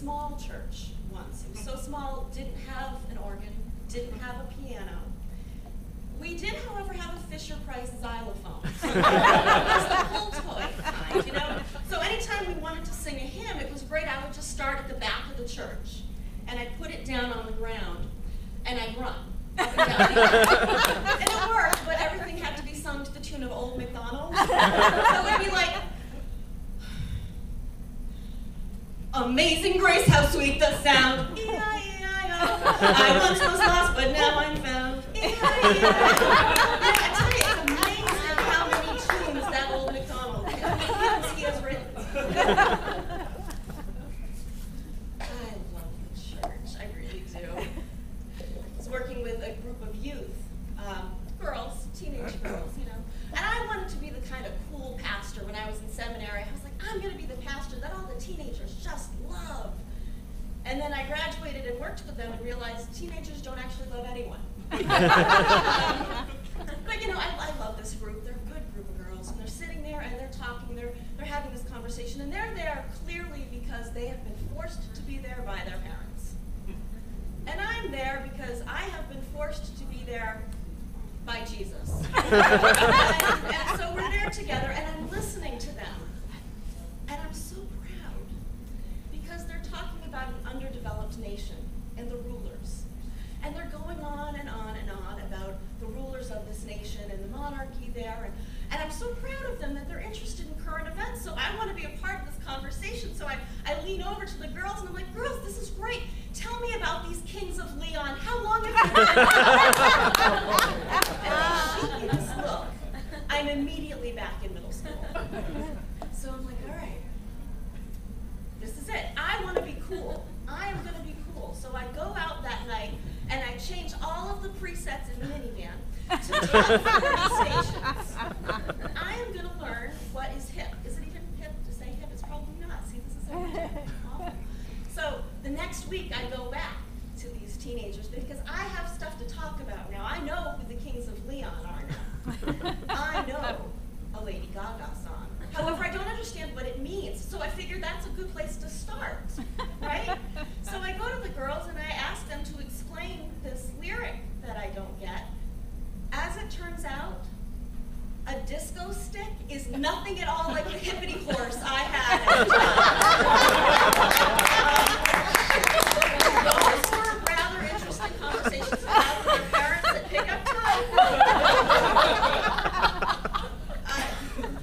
small church once. It was so small, didn't have an organ, didn't have a piano. We did, however, have a Fisher-Price xylophone. So it was the whole toy kind, you know? So anytime we wanted to sing a hymn, it was great. I would just start at the back of the church, and I'd put it down on the ground, and I'd run up and down. And it worked, but everything had to be sung to the tune of Old MacDonald. So it would be like, Amazing Grace, how sweet the sound. E-I-E-I-O. I once was lost, but now I'm found. E-I-E-I-O. I tell you, it's amazing how many tunes that Old MacDonald he has written. I love the church. I really do. I was working with a group of youth, girls, teenage girls, you know. And I wanted to be the kind of cool pastor when I was in seminary. I was like, I'm going to be the pastor that all the teenagers just love. And then I graduated and worked with them and realized teenagers don't actually love anyone. But you know, I love this group. They're a good group of girls, and they're sitting there and they're talking, they're having this conversation, and they're there clearly because they have been forced to be there by their parents. And I'm there because I have been forced to be there by Jesus. and so we're there together, and I'm listening to them. And I'm so proud because they're talking about an underdeveloped nation and the rulers. And they're going on and on and on about the rulers of this nation and the monarchy there. And I'm so proud of them that they're interested in current events. So I want to be a part of this conversation. So I lean over to the girls and I'm like, girls, this is great. Tell me about these kings of Leon. How long have you been? And she gave this look. I'm immediately back in middle school. So I'm like, all right, this is it. I want to be cool. I am going to be cool. So I go out that night and I change all of the presets in the minivan to top 40 stations. I am going to learn what is hip. Is it even hip to say hip? It's probably not. See, this is awful. So the next week I go back to these teenagers because I have stuff to talk about now. I know who the kings of Leon are now. I know a Lady Gaga song. However, I don't understand what it means, so I figured that's a good place to start, right? So I go to the girls and I ask them to explain this lyric that I don't get. As it turns out, a disco stick is nothing at all like the hippity horse I had at the time. Those were rather interesting conversations to have with their parents at pickup time.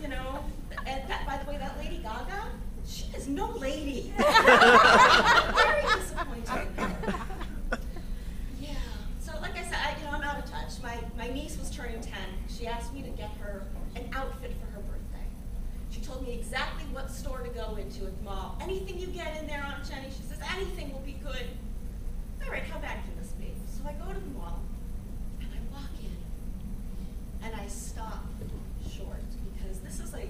You know, and that, by the way, that Lady Gaga, she is no lady. Very disappointing. Yeah. So, like I said, I'm out of touch. My niece was turning 10. She asked me to get her an outfit for her birthday. She told me exactly what store to go into at the mall. Anything you get in there, Aunt Jenny, she says, anything will be good. All right, how bad can this be? So I go to the mall, and I walk in, and I stop short, because this is a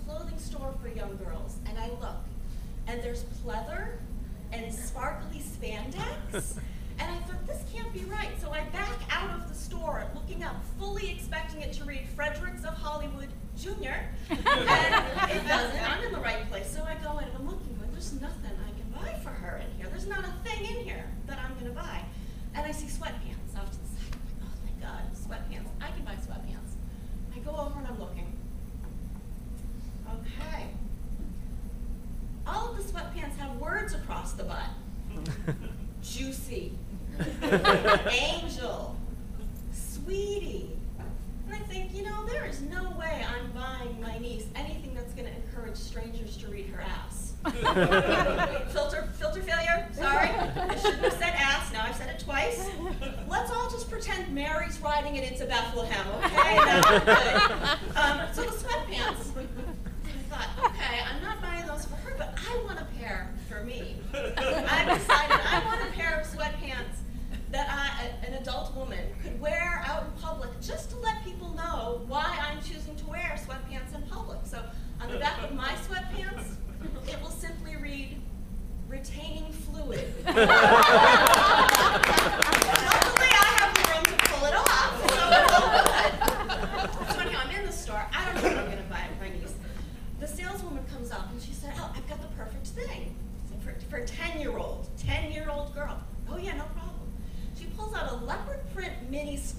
clothing store for young girls, and I look, and there's pleather and sparkly spandex, and I thought, this can't be right. So I back out of the store, looking up, fully expecting it to read Fredericks of Hollywood, Jr., and it doesn't. I'm in the right place. So I go in, and I'm looking, but there's nothing I can buy for her in here. There's not a thing in here that I'm going to buy. And I see sweatpants off to the side. I'm like, oh my God, sweatpants. I can buy sweatpants. I go over and I'm looking. Okay. All of the sweatpants have words across the butt. Juicy. Angel. Sweetie. And I think, you know, there is no way I'm buying my niece anything that's going to encourage strangers to read her ass. Filter failure? Sorry. I shouldn't have said ass. Now I've said it twice. Let's all just pretend Mary's riding it into Bethlehem, okay? That's good. So the sweatpants, I thought, okay, I'm not buying those for her, but I want a pair for me. I decided I want a pair of sweatpants that an adult woman could wear out in public just to let people know why I'm choosing to wear sweatpants in public. So on the back of my sweatpants, it will simply read, retaining fluid. Luckily, I have the room to pull it off, so it's all good. So anyhow, I'm in the store. I don't know what I'm going to buy my niece. The saleswoman comes up and she said, oh, I've got the perfect thing for a 10-year-old.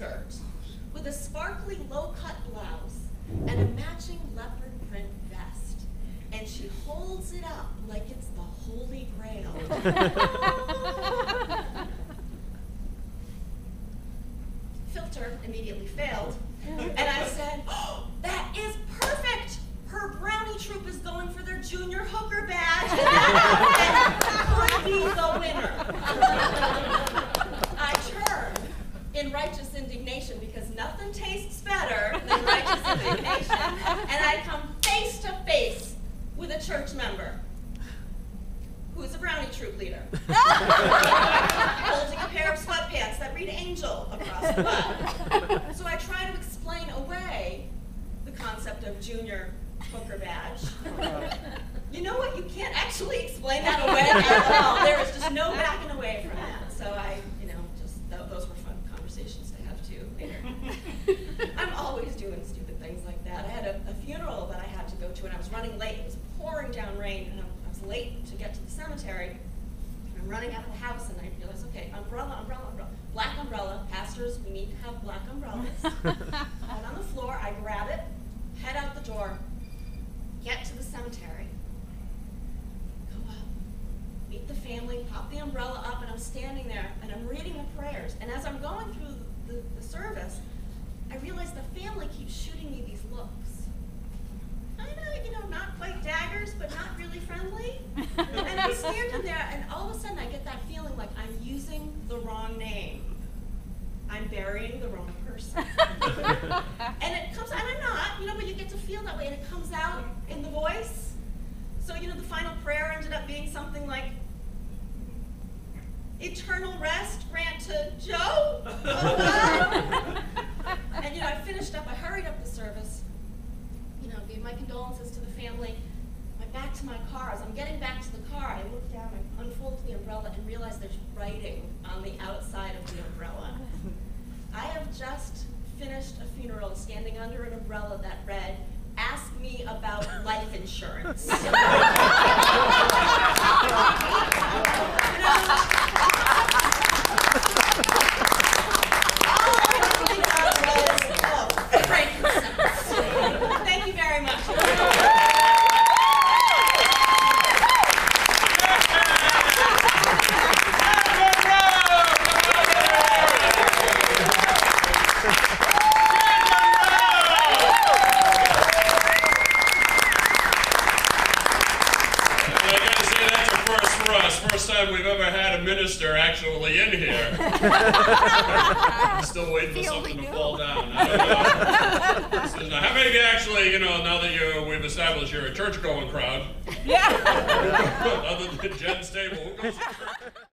skirt with a sparkly low-cut blouse and a matching leopard print vest. And she holds it up like it's the Holy Grail. Filter immediately failed. And I said, "Oh, that is perfect! Her brownie troop is going for their junior hooker badge, and could be the winner." I turned in righteous indignation, because nothing tastes better than righteous indignation, and I come face to face with a church member who's a brownie troop leader, holding a pair of sweatpants that read "Angel" across the butt. So I try to explain away the concept of junior hooker badge. You know what? You can't actually explain that away at all. There is just no backing away from that. So those were fun conversations to have too later. I'm always doing stupid things like that. I had a funeral that I had to go to, and I was running late. It was pouring down rain, and I was late to get to the cemetery. I'm running out of the house, and I realized, okay, umbrella, umbrella, umbrella. Black umbrella. Pastors, we need to have black umbrellas. Out on the floor, I grab it, head out the door, get to the cemetery, go up, meet the family, pop the umbrella up, and I'm standing there, and I'm reading the prayers. And as I'm going through the service, I realize the family keeps shooting me these looks. Not quite daggers, but not really friendly. And I'm standing there, and all of a sudden I get that feeling like I'm using the wrong name. I'm burying the wrong person. And it comes, and I'm not, but you get to feel that way, and it comes out in the voice. So, the final prayer ended up being something like, "Eternal rest grant to Joe." And, I finished up, I hurried up the service, gave my condolences to the family, went back to my car. As I'm getting back to the car, I look down, I unfold the umbrella, and realize there's writing on the outside of the umbrella. I have just finished a funeral standing under an umbrella that read, "Ask me about life insurance." Thank you very much. First time we've ever had a minister actually in here. Still waiting for something to fall down. I don't know. So, how many of you actually, now that we've established you're a church-going crowd? Yeah. Other than Jen's table, who goes to church?